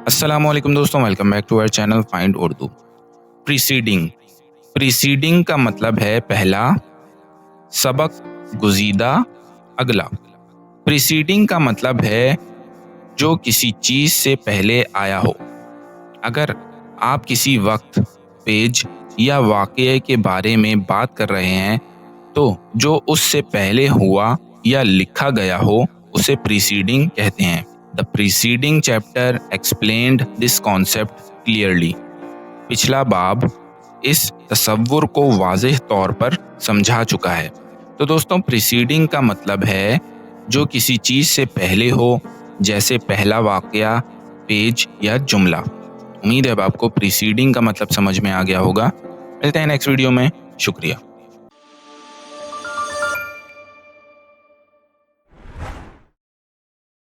अस्सलाम वालेकुम दोस्तों, welcome back to our channel find Urdu. Preceding preceding का मतलब है पहला, सबक, गुज़ीदा, अगला। प्रीसीडिंग का मतलब है जो किसी चीज़ से पहले आया हो। अगर आप किसी वक्त, पेज या वाक़ये के बारे में बात कर रहे हैं तो जो उससे पहले हुआ या लिखा गया हो उसे प्रीसीडिंग कहते हैं। The preceding chapter explained this concept clearly. पिछला बाब इस तसव्वुर को वाज़ेह तौर पर समझा चुका है। तो दोस्तों, प्रीसीडिंग का मतलब है जो किसी चीज़ से पहले हो, जैसे पहला वाक़या, पेज या जुमला। उम्मीद है अब आपको प्रीसीडिंग का मतलब समझ में आ गया होगा। मिलते हैं नेक्स्ट वीडियो में। शुक्रिया।